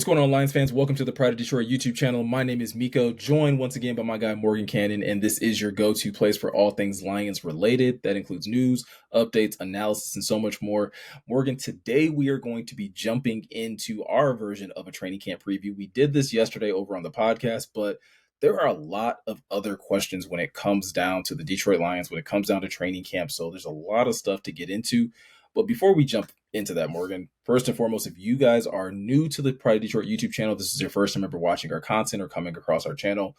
What's going on, Lions fans? Welcome to the Pride of Detroit YouTube channel. My name is Miko, joined once again by my guy Morgan Cannon, and this is your go-to place for all things Lions related. That includes news, updates, analysis, and so much more. Morgan, today we are going to be jumping into our version of a training camp preview. We did this yesterday over on the podcast, but there are a lot of other questions when it comes down to the Detroit Lions, when it comes down to training camp. So there's a lot of stuff to get into. But before we jump into that, Morgan, first and foremost, if you guys are new to the Pride of Detroit YouTube channel, this is your first time ever watching our content or coming across our channel,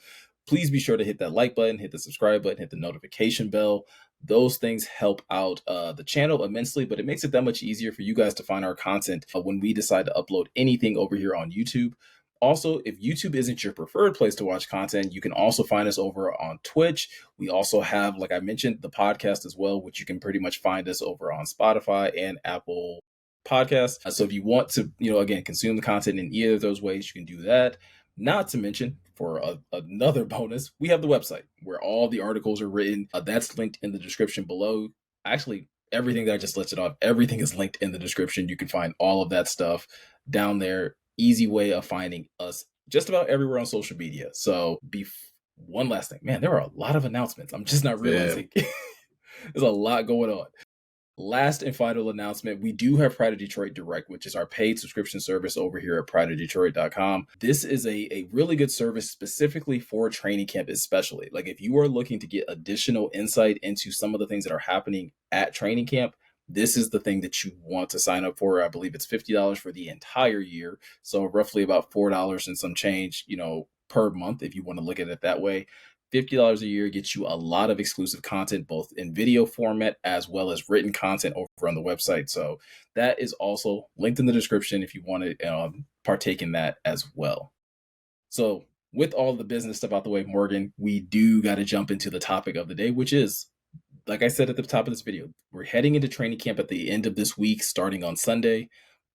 please be sure to hit that like button, hit the subscribe button, hit the notification bell. Those things help out the channel immensely, but it makes it that much easier for you guys to find our content when we decide to upload anything over here on YouTube. Also, if YouTube isn't your preferred place to watch content, you can also find us over on Twitch. We also have, like I mentioned, the podcast as well, which you can pretty much find us over on Spotify and Apple Podcasts. So if you want to, again, consume the content in either of those ways, you can do that. Not to mention, for another bonus, we have the website where all the articles are written. That's linked in the description below. Actually, everything that I just listed off, everything is linked in the description. You can find all of that stuff down there. Easy way of finding us just about everywhere on social media. So one last thing, man, there are a lot of announcements. I'm just not realizing there's a lot going on. Last and final announcement, we do have Pride of Detroit Direct, which is our paid subscription service over here at prideofdetroit.com. This is a really good service specifically for training camp, especially. Like if you are looking to get additional insight into some of the things that are happening at training camp, this is the thing that you want to sign up for. I believe it's $50 for the entire year. So roughly about $4 and some change, per month, if you want to look at it that way. $50 a year gets you a lot of exclusive content, both in video format as well as written content over on the website. So that is also linked in the description if you want to partake in that as well. So with all the business stuff out the way, Morgan, we do got to jump into the topic of the day, which is, like I said at the top of this video, we're heading into training camp at the end of this week, starting on Sunday.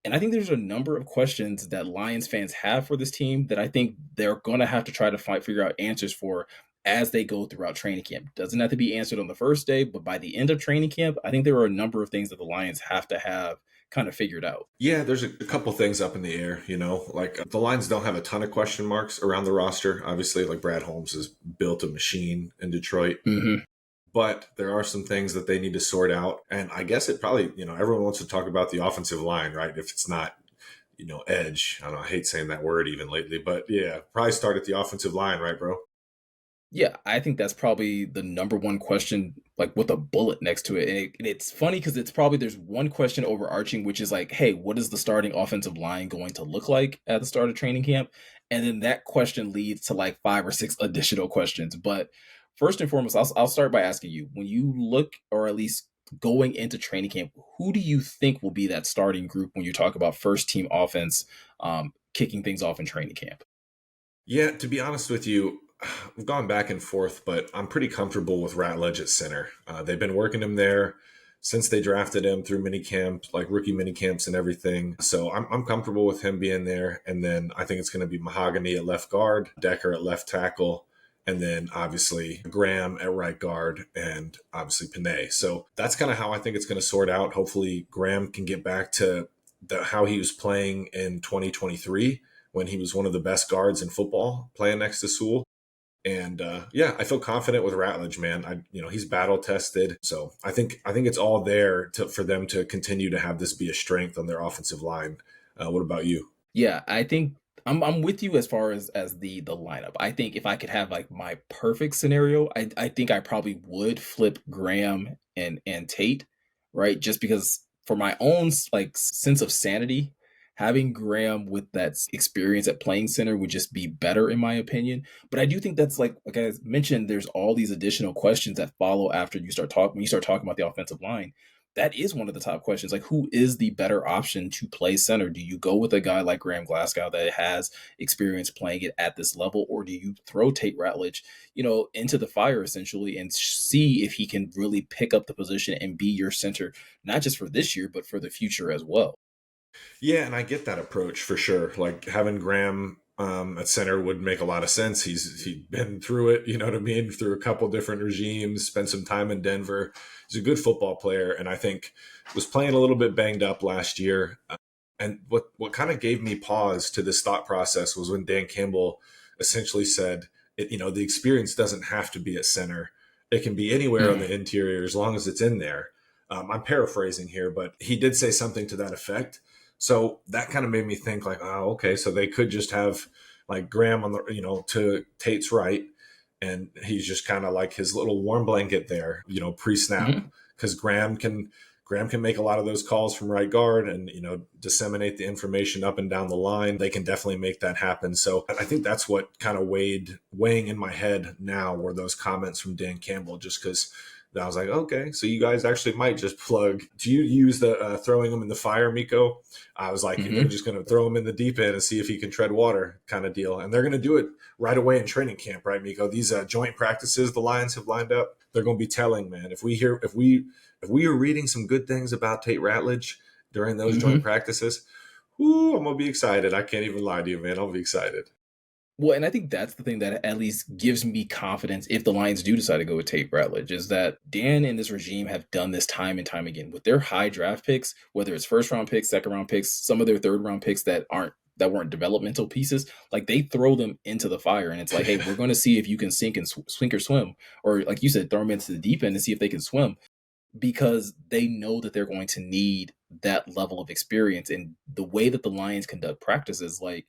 And I think there's a number of questions that Lions fans have for this team that I think they're going to have to try to figure out answers for as they go throughout training camp. Doesn't have to be answered on the first day, but by the end of training camp, I think there are a number of things that the Lions have to have kind of figured out. Yeah, there's a couple things up in the air, like the Lions don't have a ton of question marks around the roster. Obviously, like Brad Holmes has built a machine in Detroit. Mm-hmm. But there are some things that they need to sort out. And I guess it probably, everyone wants to talk about the offensive line, right? If it's not, edge. I don't know, I hate saying that word even lately. But yeah, probably start at the offensive line, right, bro? Yeah, I think that's probably the number one question, like with a bullet next to it. And it's funny because there's one question overarching, which is like, hey, what is the starting offensive line going to look like at the start of training camp? And then that question leads to like 5 or 6 additional questions. But first and foremost, I'll start by asking you, when you look, or at least going into training camp, who do you think will be that starting group when you talk about first team offense kicking things off in training camp? Yeah, to be honest with you, I've gone back and forth, but I'm pretty comfortable with Ratledge at center. They've been working him there since they drafted him through minicamp, like rookie minicamps and everything. So I'm comfortable with him being there. And then I think it's going to be Mahogany at left guard, Decker at left tackle, and then obviously Graham at right guard, and obviously Panay. So that's kind of how I think it's going to sort out. Hopefully Graham can get back to how he was playing in 2023 when he was one of the best guards in football playing next to Sewell. And I feel confident with Ratledge, man. He's battle tested, so I think it's all there for them to continue to have this be a strength on their offensive line. What about you? Yeah, I think I'm with you as far as the lineup. I think if I could have like my perfect scenario, I think I probably would flip Graham and Tate, right? Just because for my own like sense of sanity, having Graham with that experience at playing center would just be better in my opinion. But I do think that's like I mentioned, there's all these additional questions that follow after you start talking about the offensive line. That is one of the top questions. Like, who is the better option to play center? Do you go with a guy like Graham Glasgow that has experience playing it at this level, or do you throw Tate Ratledge, into the fire essentially and see if he can really pick up the position and be your center, not just for this year, but for the future as well? Yeah, and I get that approach for sure. Like having Graham at center would make a lot of sense. He'd been through it, you know what I mean, through a couple different regimes, spent some time in Denver. He's a good football player, and I think was playing a little bit banged up last year. And what kind of gave me pause to this thought process was when Dan Campbell essentially said, the experience doesn't have to be at center. It can be anywhere on Mm. the interior as long as it's in there. I'm paraphrasing here, but he did say something to that effect. So that kind of made me think like, oh, okay, so they could just have like Graham on the, to Tate's right, and he's just kind of like his little warm blanket there, pre-snap, Mhm. because Graham can make a lot of those calls from right guard and disseminate the information up and down the line. They can definitely make that happen. So I think that's what kind of weighing in my head now were those comments from Dan Campbell, just because I was like, okay, so you guys actually might just plug. Do you use the throwing them in the fire, Miko? I was like, they're Mhm. just going to throw him in the deep end and see if he can tread water kind of deal. And they're going to do it right away in training camp, right, Miko? These joint practices the Lions have lined up, they're going to be telling, man. If we are reading some good things about Tate Ratledge during those joint Mhm. practices, whoo, I'm gonna be excited. I can't even lie to you, man. I'll be excited. Well, and I think that's the thing that at least gives me confidence if the Lions do decide to go with Tate Ratledge is that Dan and this regime have done this time and time again with their high draft picks, whether it's first round picks, second round picks, some of their third round picks that weren't developmental pieces, like they throw them into the fire and it's like, hey, we're going to see if you can sink or swim, or like you said, throw them into the deep end and see if they can swim because they know that they're going to need that level of experience. And the way that the Lions conduct practices, like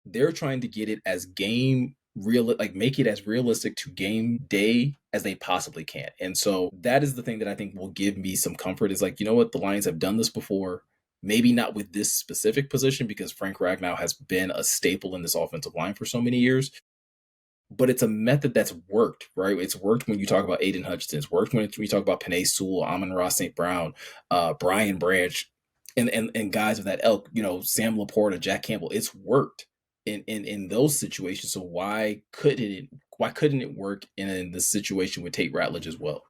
they're trying to get it as game real, like make it as realistic to game day as they possibly can. And so that is the thing that I think will give me some comfort is like, you know what, the Lions have done this before. Maybe not with this specific position because Frank Ragnow has been a staple in this offensive line for so many years, but it's a method that's worked, right? It's worked when you talk about Aiden Hutchinson. It's worked when we talk about Penei Sewell, Amon-Ra St. Brown, Brian Branch, and guys of that ilk, Sam Laporta, Jack Campbell. It's worked in those situations. So why couldn't it work in the situation with Tate Ratledge as well?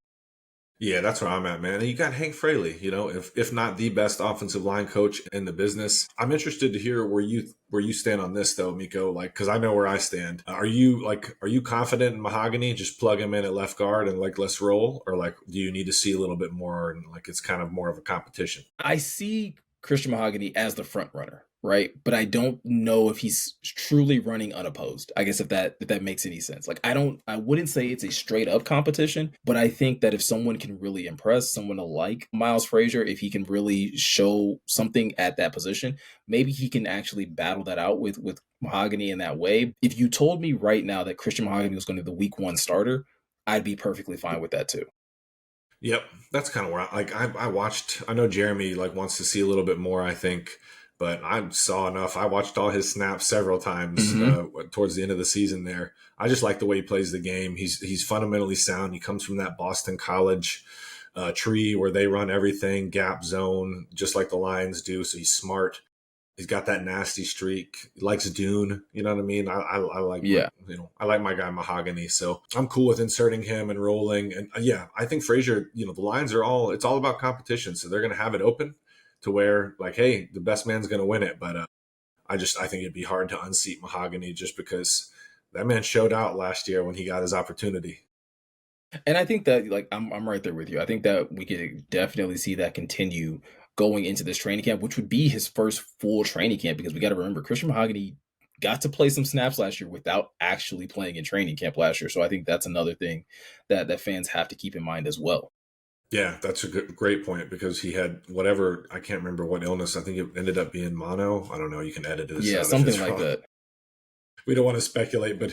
Yeah, that's where I'm at, man. And you got Hank Fraley, if not the best offensive line coach in the business. I'm interested to hear where you stand on this though, Miko. Like, because I know where I stand. Are you confident in Mahogany? Just plug him in at left guard and like let's roll, or like do you need to see a little bit more and like it's kind of more of a competition? I see Christian Mahogany as the front runner, right? But I don't know if he's truly running unopposed. I guess if that makes any sense. Like I wouldn't say it's a straight up competition, but I think that if someone can really impress someone like Miles Frazier, if he can really show something at that position, maybe he can actually battle that out with Mahogany in that way. If you told me right now that Christian Mahogany was going to be the week 1 starter, I'd be perfectly fine with that too. Yep, that's kind of where I watched. I know Jeremy like wants to see a little bit more. I think, but I saw enough. I watched all his snaps several times Mhm. towards the end of the season. There, I just like the way he plays the game. He's fundamentally sound. He comes from that Boston College tree where they run everything gap zone, just like the Lions do. So he's smart. He's got that nasty streak. He likes Dune. You know what I mean? I like my Yeah. I like my guy Mahogany. So I'm cool with inserting him and rolling. And yeah, I think Frazier. The lines are it's all about competition. So they're gonna have it open to where like, hey, the best man's gonna win it. But I think it'd be hard to unseat Mahogany just because that man showed out last year when he got his opportunity. And I think that like I'm right there with you. I think that we could definitely see that continue going into this training camp, which would be his first full training camp because we got to remember Christian Mahogany got to play some snaps last year without actually playing in training camp last year. So I think that's another thing that fans have to keep in mind as well. Yeah, that's a great point because he had whatever, I can't remember what illness. I think it ended up being mono. I don't know. You can edit this Yeah, out if something it's like wrong. that. We don't want to speculate, but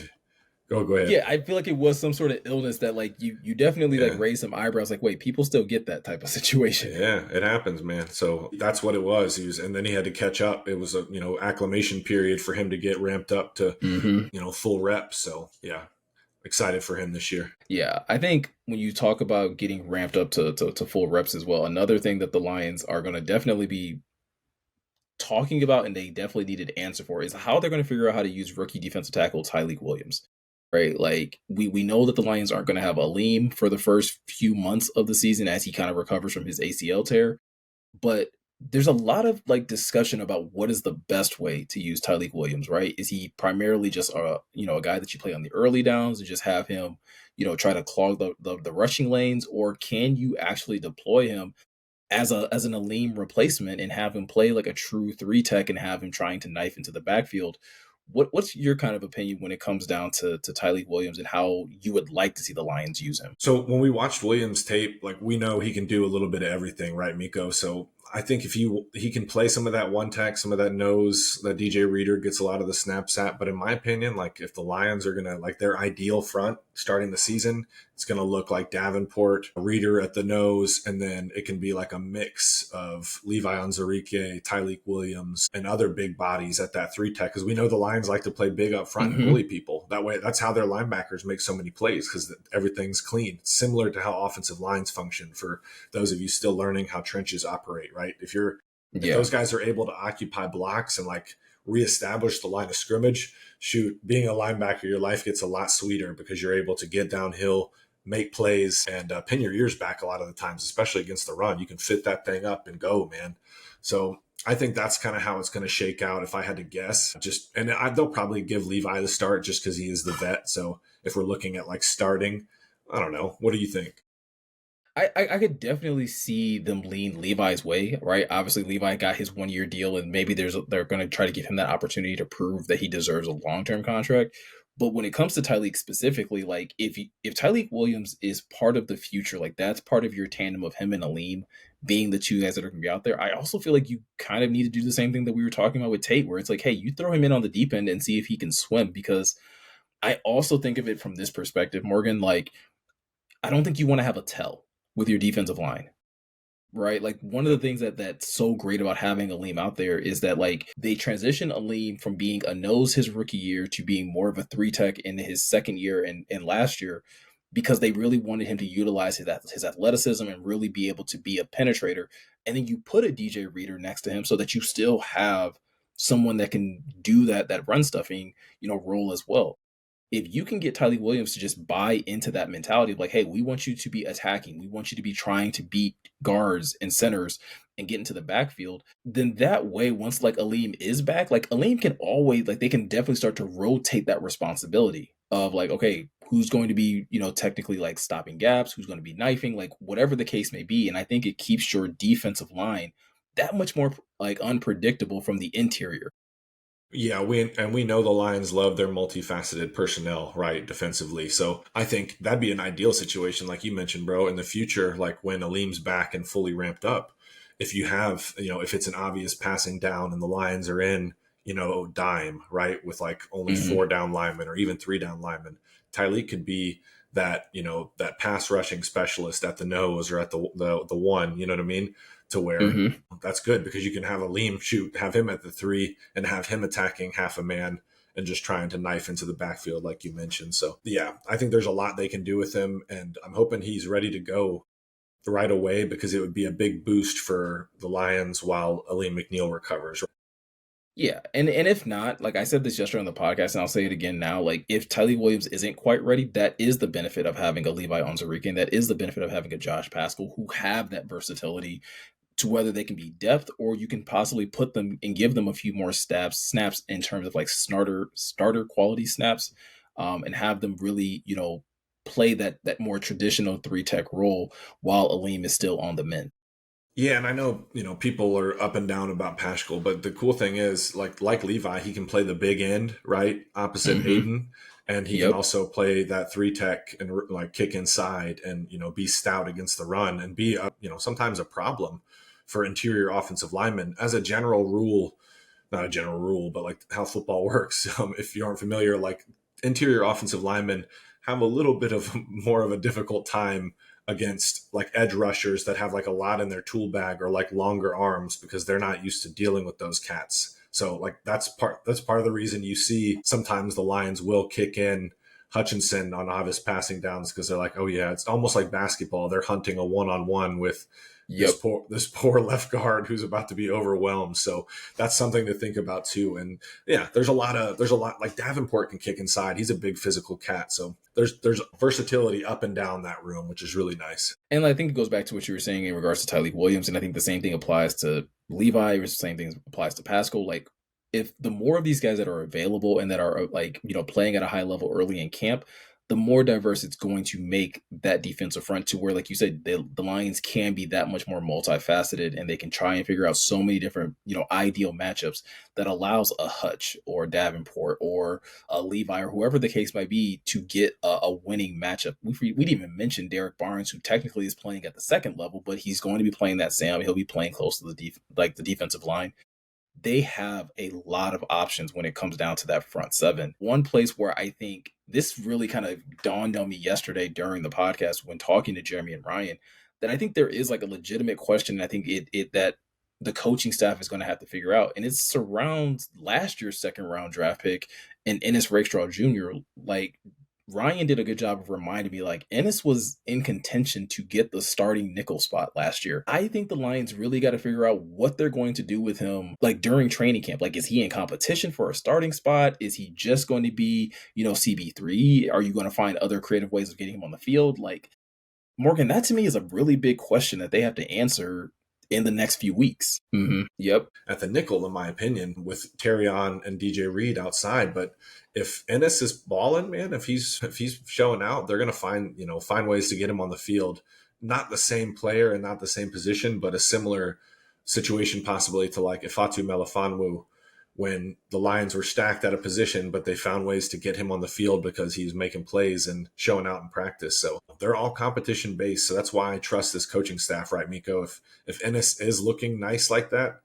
go ahead. Yeah, I feel like it was some sort of illness that like you definitely like Yeah. raised some eyebrows like wait, people still get that type of situation. Yeah, it happens, man. So that's what it was. And then he had to catch up. It was a, acclimation period for him to get ramped up to, Mhm. full reps. So yeah, excited for him this year. Yeah, I think when you talk about getting ramped up to full reps as well, another thing that the Lions are going to definitely be talking about and they definitely need an answer for is how they're going to figure out how to use rookie defensive tackle Tyleik Williams. Right? Like we know that the Lions aren't going to have Aleem for the first few months of the season as he kind of recovers from his ACL tear, but there's a lot of like discussion about what is the best way to use Tyleik Williams, right? Is he primarily just a guy that you play on the early downs and just have him, try to clog the rushing lanes, or can you actually deploy him as an Aleem replacement and have him play like a true three tech and have him trying to knife into the backfield. What's your kind of opinion when it comes down to Tyleik Williams and how you would like to see the Lions use him? So when we watched Williams tape, like we know he can do a little bit of everything, right, Miko? So I think if he can play some of that one tech, some of that nose that DJ Reader gets a lot of the snaps at. But in my opinion, like if the Lions are gonna like their ideal front starting the season, it's gonna look like Davenport, Reader at the nose, and then it can be like a mix of Levi Onwuzurike, Tyleik Williams, and other big bodies at that three tech. Because we know the Lions like to play big up front and Mm-hmm. bully people. That way, that's how their linebackers make so many plays because everything's clean. It's similar to how offensive lines function for those of you still learning how trenches operate, right? If Yeah. those guys are able to occupy blocks and like reestablish the line of scrimmage, shoot, being a linebacker, your life gets a lot sweeter because you're able to get downhill, make plays, and pin your ears back a lot of the times, especially against the run. You can fit that thing up and go, man. So I think that's kind of how it's going to shake out if I had to guess. They'll probably give Levi the start just because he is the vet. So if we're looking at like starting, I don't know. What do you think? I could definitely see them lean Levi's way, right? Obviously, Levi got his 1 year deal, and maybe they're going to try to give him that opportunity to prove that he deserves a long-term contract. But when it comes to Tyleik specifically, like if Tyleik Williams is part of the future, like that's part of your tandem of him and Aleem being the two guys that are going to be out there. I also feel like you kind of need to do the same thing that we were talking about with Tate, where it's like, hey, you throw him in on the deep end and see if he can swim. Because I also think of it from this perspective, Morgan. Like I don't think you want to have a tell with your defensive line, right? Like one of the things that's so great about having Aleem out there is that like they transition Aleem from being a nose his rookie year to being more of a three tech in his second year and last year because they really wanted him to utilize his athleticism and really be able to be a penetrator. And then you put a DJ Reader next to him so that you still have someone that can do that run stuffing, role as well. If you can get Tyleik Williams to just buy into that mentality of like, hey, we want you to be attacking, we want you to be trying to beat guards and centers and get into the backfield, then that way, once like Aleem is back, like Aleem can always like they can definitely start to rotate that responsibility of like, okay, who's going to be, technically like stopping gaps, who's going to be knifing, like whatever the case may be. And I think it keeps your defensive line that much more like unpredictable from the interior. Yeah, we know the Lions love their multifaceted personnel, right, defensively. So I think that'd be an ideal situation, like you mentioned, bro, in the future, like when Aleem's back and fully ramped up. If you have, if it's an obvious passing down and the Lions are in, dime, right, with like only Mm-hmm. four down linemen or even three down linemen, Tyleek could be that, that pass rushing specialist at the nose or at the one, you know what I mean? To where Mm-hmm. that's good because you can have Aleem have him at the three and have him attacking half a man and just trying to knife into the backfield, like you mentioned. So, yeah, I think there's a lot they can do with him. And I'm hoping he's ready to go right away because it would be a big boost for the Lions while Aleem McNeil recovers. Yeah, and if not, like I said this yesterday on the podcast, and I'll say it again now, like if Tyleik Williams isn't quite ready, that is the benefit of having a Levi Onwuzurike, and that is the benefit of having a Josh Pascal who have that versatility to whether they can be depth or you can possibly put them and give them a few more snaps in terms of like starter quality snaps, and have them really, play that more traditional three tech role while Aleem is still on the mend. Yeah, and I know, people are up and down about Pascal, but the cool thing is like Levi, he can play the big end, right? Opposite Mm-hmm. Aiden. And he can Yep. also play that three tech and like kick inside and, be stout against the run and be sometimes a problem for interior offensive linemen as a general rule, not a general rule, but like how football works. If you aren't familiar, like interior offensive linemen have a little bit of more of a difficult time against like edge rushers that have like a lot in their tool bag or like longer arms because they're not used to dealing with those cats. So like that's part of the reason you see sometimes the Lions will kick in Hutchinson on obvious passing downs because they're like, oh yeah, it's almost like basketball. They're hunting a one-on-one with Yep. this poor left guard who's about to be overwhelmed. So that's something to think about too. And yeah, there's a lot like Davenport can kick inside. He's a big physical cat. So there's versatility up and down that room, which is really nice. And I think it goes back to what you were saying in regards to Tyleik Williams, and I think the same thing applies to Levi, or the same thing applies to Pascal. Like, if the more of these guys that are available and that are like playing at a high level early in camp, the more diverse it's going to make that defensive front to where, like you said, the Lions can be that much more multifaceted, and they can try and figure out so many different, ideal matchups that allows a Hutch or Davenport or a Levi or whoever the case might be to get a winning matchup. We didn't even mention Derek Barnes, who technically is playing at the second level, but he's going to be playing that Sam. He'll be playing close to the defensive line. They have a lot of options when it comes down to that front seven. One place where I think this really kind of dawned on me yesterday during the podcast when talking to Jeremy and Ryan, that I think there is like a legitimate question. I think it that the coaching staff is going to have to figure out, and it surrounds last year's second round draft pick and Ennis Rakestraw Jr. Like, Ryan did a good job of reminding me, like, Ennis was in contention to get the starting nickel spot last year. I think the Lions really got to figure out what they're going to do with him, like, during training camp. Like, is he in competition for a starting spot? Is he just going to be, CB3? Are you going to find other creative ways of getting him on the field? Like, Morgan, that to me is a really big question that they have to answer in the next few weeks. Yep. At the nickel, in my opinion, with Terrion and DJ Reed outside. But if Ennis is balling, man, if he's showing out, they're gonna find ways to get him on the field. Not the same player and not the same position, but a similar situation possibly to like Ifeatu Melifonwu, when the Lions were stacked at a position, but they found ways to get him on the field because he's making plays and showing out in practice. So they're all competition based. So that's why I trust this coaching staff, right, Miko? If Ennis is looking nice like that,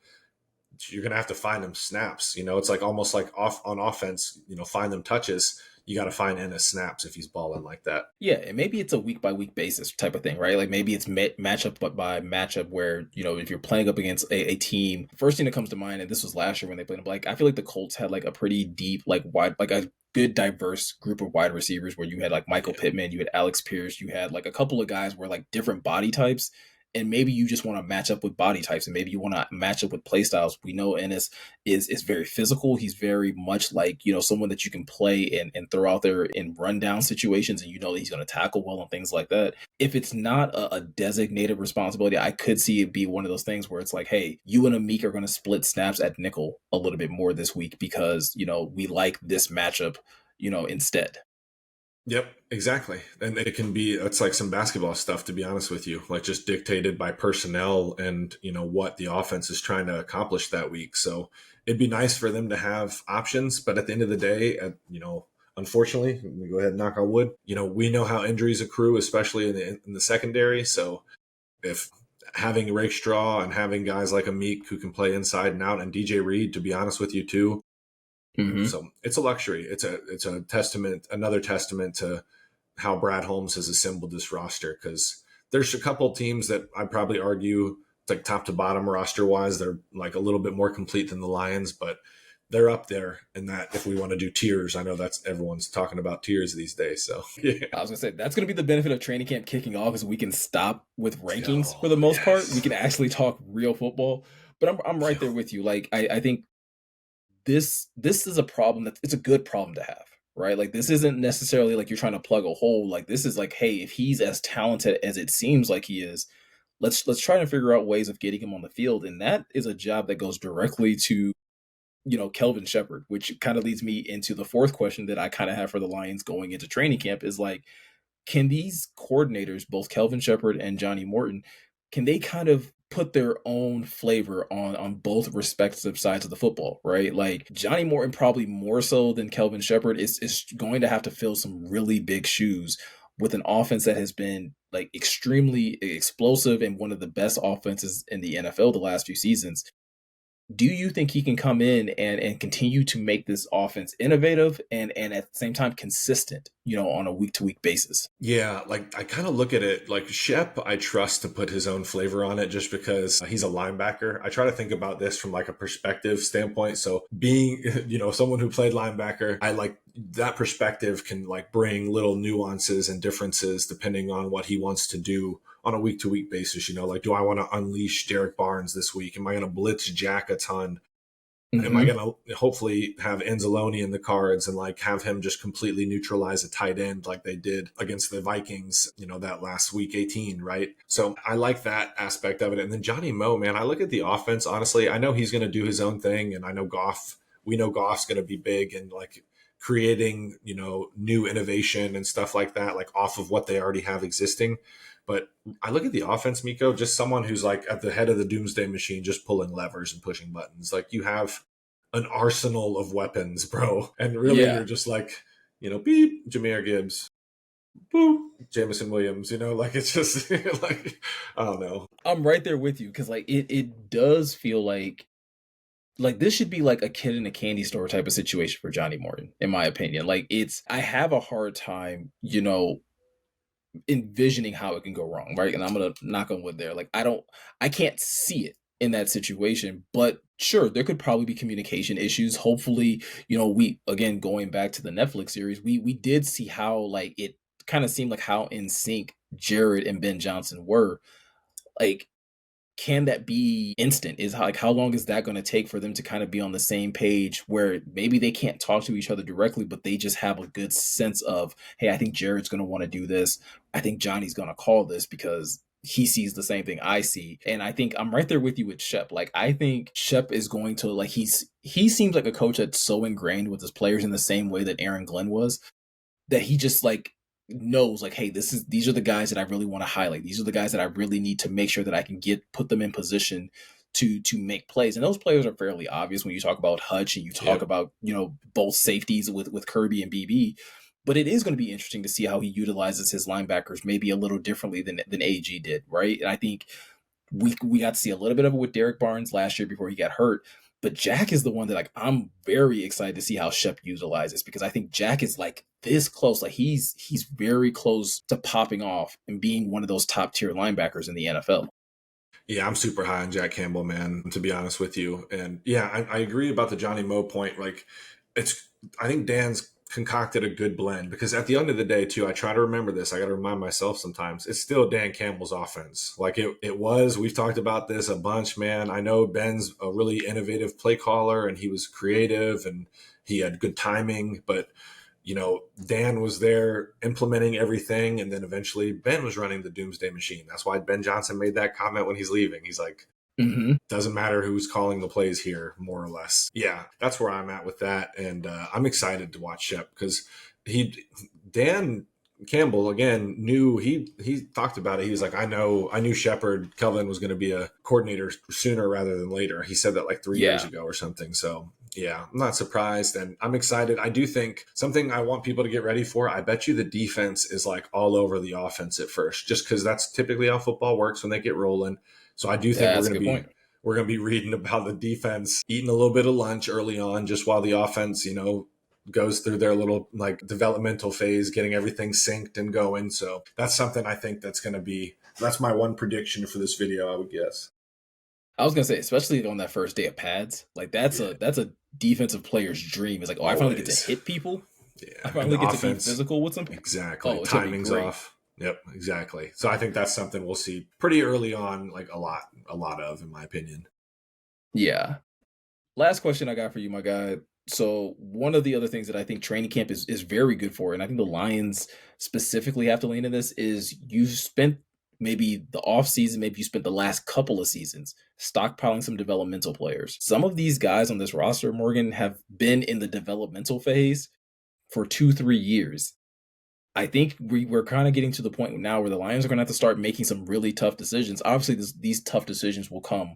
you're going to have to find him snaps. It's like almost like on offense, find them touches. You got to find Ennis snaps if he's balling like that. Yeah, and maybe it's a week by week basis type of thing, right? Like maybe it's matchup by matchup where, if you're playing up against a team, first thing that comes to mind, and this was last year when they played them, like I feel like the Colts had like a pretty deep, like wide, like a good diverse group of wide receivers where you had like Michael Pittman, you had Alex Pierce, you had like a couple of guys where like different body types. And maybe you just want to match up with body types, and maybe you want to match up with play styles. We know Ennis is very physical. He's very much like, someone that you can play and throw out there in rundown situations, and that he's going to tackle well and things like that. If it's not a designated responsibility, I could see it be one of those things where it's like, hey, you and Amik are going to split snaps at nickel a little bit more this week because, we like this matchup, instead. Yep, exactly. And it's like some basketball stuff, to be honest with you, like just dictated by personnel and, what the offense is trying to accomplish that week. So it'd be nice for them to have options. But at the end of the day, unfortunately, let me go ahead and knock on wood, we know how injuries accrue, especially in the secondary. So if having Rakestraw and having guys like Amik who can play inside and out, and DJ Reed, to be honest with you too, so it's a luxury. It's a testament, another testament to how Brad Holmes has assembled this roster. Because there's a couple teams that I'd probably argue, like top to bottom roster wise, they're like a little bit more complete than the Lions, but they're up there in that. If we want to do tiers, I know that's everyone's talking about tiers these days. So yeah. I was gonna say that's gonna be the benefit of training camp kicking off, is we can stop with rankings for the most part. We can actually talk real football. But I'm right there with you. Like I think this is a problem it's a good problem to have, right? Like this isn't necessarily like you're trying to plug a hole. Like this is like, hey, if he's as talented as it seems like he is, let's try to figure out ways of getting him on the field. And that is a job that goes directly to, Kelvin Shepard, which kind of leads me into the fourth question that I kind of have for the Lions going into training camp is like, can these coordinators, both Kelvin Shepard and Johnny Morton, can they kind of put their own flavor on both respective sides of the football, right? Like Johnny Morton, probably more so than Kelvin Shepard, is going to have to fill some really big shoes with an offense that has been like extremely explosive and one of the best offenses in the NFL the last few seasons. Do you think he can come in and continue to make this offense innovative and at the same time consistent, on a week-to-week basis? Yeah, like I kind of look at it like Shep, I trust to put his own flavor on it just because he's a linebacker. I try to think about this from like a perspective standpoint. So being, someone who played linebacker, I like that perspective can like bring little nuances and differences depending on what he wants to do on a week-to-week basis. Like, do I want to unleash Derek Barnes this week? Am I going to blitz Jack a ton? Am I going to hopefully have Anzalone in the cards and like have him just completely neutralize a tight end like they did against the Vikings, that last week 18, right? So I like that aspect of it. And then Johnny Moe, man, I look at the offense, honestly, I know he's going to do his own thing. And I know we know Goff's going to be big and like creating, new innovation and stuff like that, like off of what they already have existing. But I look at the offense, Miko, just someone who's like at the head of the doomsday machine, just pulling levers and pushing buttons. Like you have an arsenal of weapons, bro. And really Yeah, you're just like, beep, Jahmyr Gibbs, boop, Jamison Williams, like it's just like, I don't know. I'm right there with you because like it does feel like this should be like a kid in a candy store type of situation for Johnny Morton, in my opinion. Like I have a hard time, envisioning how it can go wrong, right? And I'm gonna knock on wood there. Like I can't see it in that situation, but sure, there could probably be communication issues. Hopefully, we again going back to the Netflix series, we did see how like it kind of seemed like how in sync Jared and Ben Johnson were. Like can that be instant? Is how long is that going to take for them to kind of be on the same page where maybe they can't talk to each other directly, but they just have a good sense of, hey, I think Jared's going to want to do this. I think Johnny's going to call this because he sees the same thing I see. And I think I'm right there with you with Shep. Like I think Shep is going to like he seems like a coach that's so ingrained with his players in the same way that Aaron Glenn was, that he just like knows like, hey, these are the guys that I really want to highlight. These are the guys that I really need to make sure that I can put them in position to make plays. And those players are fairly obvious when you talk about Hutch and you talk about, both safeties with Kirby and BB. But it is going to be interesting to see how he utilizes his linebackers maybe a little differently than AG did, right? And I think we got to see a little bit of it with Derek Barnes last year before he got hurt. But Jack is the one that like I'm very excited to see how Shep utilizes, because I think Jack is like this close. Like he's very close to popping off and being one of those top tier linebackers in the NFL. Yeah, I'm super high on Jack Campbell, man, to be honest with you. And yeah, I agree about the Johnny Moe point. Like I think Dan's concocted a good blend, because at the end of the day too, I try to remember this. I got to remind myself sometimes it's still Dan Campbell's offense. Like we've talked about this a bunch, man. I know Ben's a really innovative play caller and he was creative and he had good timing, but Dan was there implementing everything. And then eventually Ben was running the doomsday machine. That's why Ben Johnson made that comment when he's leaving. He's like, doesn't matter who's calling the plays here, more or less. Yeah, that's where I'm at with that. And I'm excited to watch Shep because Dan Campbell, again, he talked about it. He was like, I knew Shepard, Kelvin was going to be a coordinator sooner rather than later. He said that like 3 years ago or something. So yeah, I'm not surprised and I'm excited. I do think something I want people to get ready for. I bet you the defense is like all over the offense at first, just because that's typically how football works when they get rolling. So I do think we're going to be reading about the defense eating a little bit of lunch early on, just while the offense, goes through their little like developmental phase, getting everything synced and going. So that's something I think that's my one prediction for this video, I would guess. I was gonna say, especially on that first day of pads, like that's a defensive player's dream. It's like, I finally get to hit people. Yeah, I finally get to be physical with some people. Exactly. Timing's off. Yep, exactly. So I think that's something we'll see pretty early on, like a lot of, in my opinion. Yeah. Last question I got for you, my guy. So one of the other things that I think training camp is very good for, and I think the Lions specifically have to lean in this, is you spent maybe the off season, maybe you spent the last couple of seasons stockpiling some developmental players. Some of these guys on this roster, Morgan, have been in the developmental phase for 2-3 years. I think we're kind of getting to the point now where the Lions are going to have to start making some really tough decisions. Obviously, these tough decisions will come,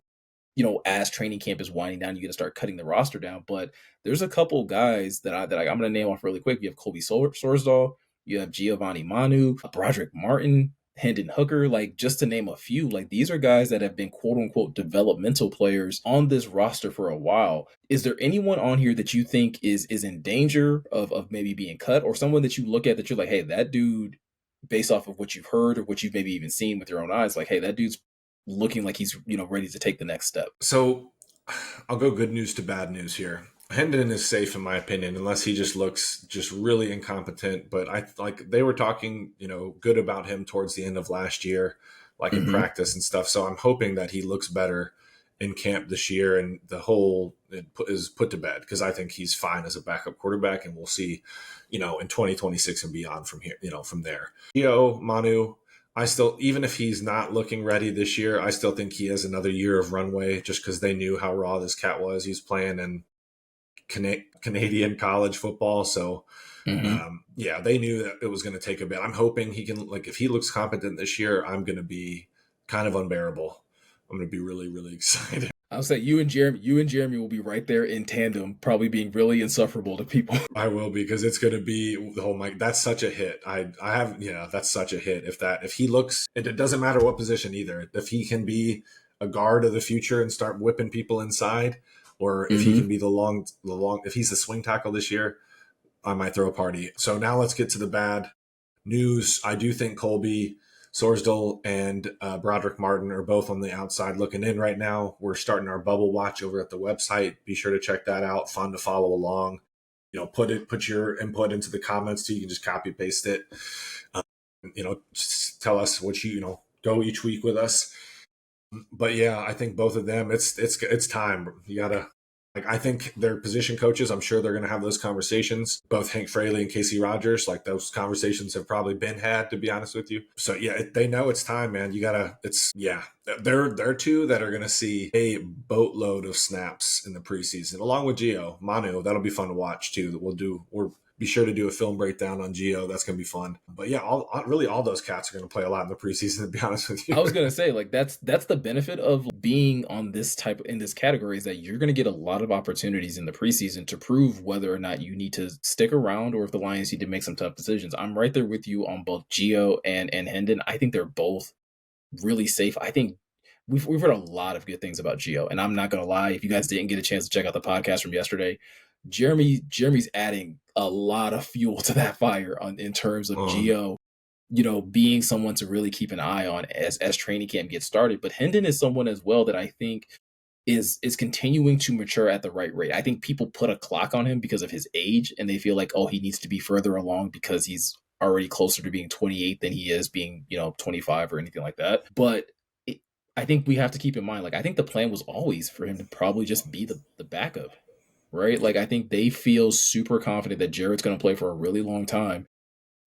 as training camp is winding down. You got to start cutting the roster down. But there's a couple guys that I'm going to name off really quick. You have Colby Sorsdahl, you have Giovanni Manu, Broderick Martin, Hendon Hooker, like just to name a few. Like these are guys that have been quote unquote developmental players on this roster for a while. Is there anyone on here that you think is in danger of maybe being cut, or someone that you look at that you're like, hey, that dude, based off of what you've heard or what you've maybe even seen with your own eyes, like, hey, that dude's looking like he's ready to take the next step? So I'll go good news to bad news here. Hendon is safe in my opinion, unless he just looks just really incompetent. But I like they were talking, good about him towards the end of last year, like in practice and stuff. So I'm hoping that he looks better in camp this year and the whole is put to bed, because I think he's fine as a backup quarterback, and we'll see, in 2026 and beyond from here, from there. Manu, I still, even if he's not looking ready this year, I still think he has another year of runway, just because they knew how raw this cat was. He's playing in Canadian college football. So, Mm-hmm. yeah, they knew that it was going to take a bit. I'm hoping he can, like, if he looks competent this year, I'm going to be kind of unbearable. I'm going to be really, really excited. I'll say you and Jeremy will be right there in tandem, probably being really insufferable to people. I will, because it's going to be, oh my, that's such a hit. That's such a hit. If he looks, it doesn't matter what position either. If he can be a guard of the future and start whipping people inside, or if he can be if he's the swing tackle this year, I might throw a party. So now let's get to the bad news. I do think Colby Sorsdal and Broderick Martin are both on the outside looking in right now. We're starting our bubble watch over at the website. Be sure to check that out. Fun to follow along. Put your input into the comments too. You can just copy paste it. Just tell us what go each week with us. But yeah, I think both of them, it's time. You gotta, like, I think their position coaches, I'm sure they're going to have those conversations. Both Hank Fraley and Casey Rogers, like, those conversations have probably been had, to be honest with you. So yeah, they know it's time, man. They're two that are going to see a boatload of snaps in the preseason, along with Gio Manu. That'll be fun to watch too. We'll be sure to do a film breakdown on Gio. That's going to be fun. But yeah, all those cats are going to play a lot in the preseason, to be honest with you. I was going to say, like, that's the benefit of being on this in this category, is that you're going to get a lot of opportunities in the preseason to prove whether or not you need to stick around or if the Lions need to make some tough decisions. I'm right there with you on both Gio and Hendon. I think they're both really safe. I think we've heard a lot of good things about Gio, and I'm not going to lie. If you guys didn't get a chance to check out the podcast from yesterday, Jeremy's adding a lot of fuel to that fire in terms of Gio, being someone to really keep an eye on as training camp gets started. But Hendon is someone as well that I think is continuing to mature at the right rate. I think people put a clock on him because of his age, and they feel like, oh, he needs to be further along because he's already closer to being 28 than he is being, 25 or anything like that. But I think we have to keep in mind, like, I think the plan was always for him to probably just be the backup, right? Like, I think they feel super confident that Jarrett's going to play for a really long time.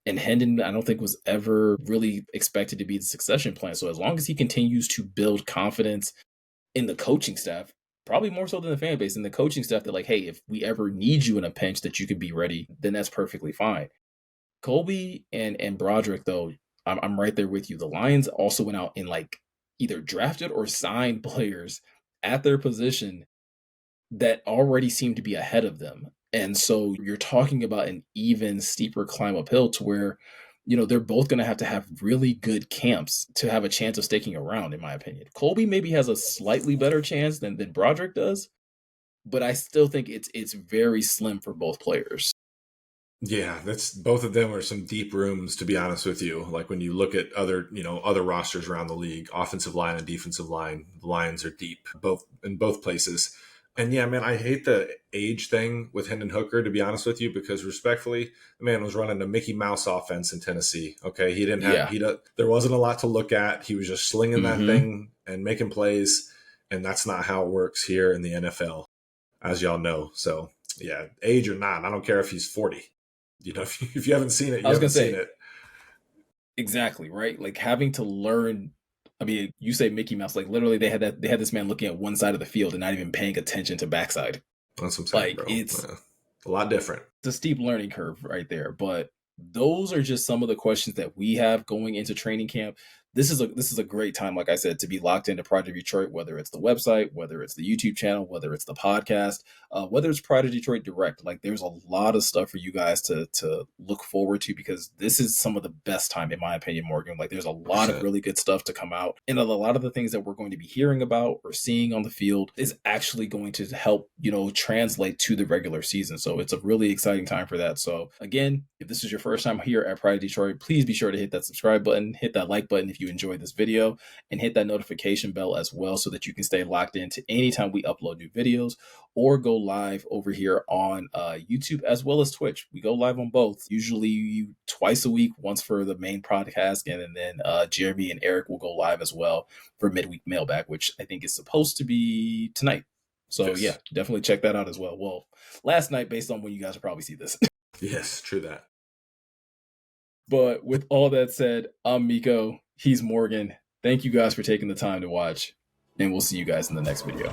And Hendon, I don't think, was ever really expected to be the succession plan. So as long as he continues to build confidence in the coaching staff, probably more so than the fan base, and the coaching staff, that, like, hey, if we ever need you in a pinch that you could be ready, then that's perfectly fine. Colby and Broderick, though, I'm right there with you. The Lions also went out and, like, either drafted or signed players at their position that already seem to be ahead of them. And so you're talking about an even steeper climb uphill to where, they're both going to have really good camps to have a chance of sticking around, in my opinion. Colby maybe has a slightly better chance than Broderick does, but I still think it's very slim for both players. Yeah, that's, both of them are some deep rooms, to be honest with you. Like, when you look at other rosters around the league, offensive line and defensive line, the Lions are deep in both places. And yeah, man, I hate the age thing with Hendon Hooker, to be honest with you, because respectfully, the man was running a Mickey Mouse offense in Tennessee. Okay, he didn't have there wasn't a lot to look at. He was just slinging that thing and making plays, and that's not how it works here in the NFL, as y'all know. So yeah, age or not, I don't care if he's 40. If you haven't seen it, you haven't seen it. Exactly, right? Like, having to learn. I mean, you say Mickey Mouse, like, literally they had this man looking at one side of the field and not even paying attention to backside. That's what I'm saying, like, bro. It's a lot different. It's a steep learning curve right there. But those are just some of the questions that we have going into training camp. This is a great time, like I said, to be locked into Pride of Detroit, whether it's the website, whether it's the YouTube channel, whether it's the podcast, whether it's Pride of Detroit Direct. Like, there's a lot of stuff for you guys to look forward to, because this is some of the best time, in my opinion, Morgan. Like, there's a lot of really good stuff to come out. And a lot of the things that we're going to be hearing about or seeing on the field is actually going to help, translate to the regular season. So it's a really exciting time for that. So again, if this is your first time here at Pride of Detroit, please be sure to hit that subscribe button, hit that like button if you enjoyed this video, and hit that notification bell as well, so that you can stay locked into anytime we upload new videos or go live over here on YouTube as well as Twitch. We go live on both, usually twice a week, once for the main podcast, and then Jeremy and Eric will go live as well for midweek mailbag, which I think is supposed to be tonight. So yes. Yeah, definitely check that out as well. Well, last night, based on when you guys will probably see this. Yes, true that. But with all that said, I'm Miko. He's Morgan. Thank you guys for taking the time to watch, and we'll see you guys in the next video.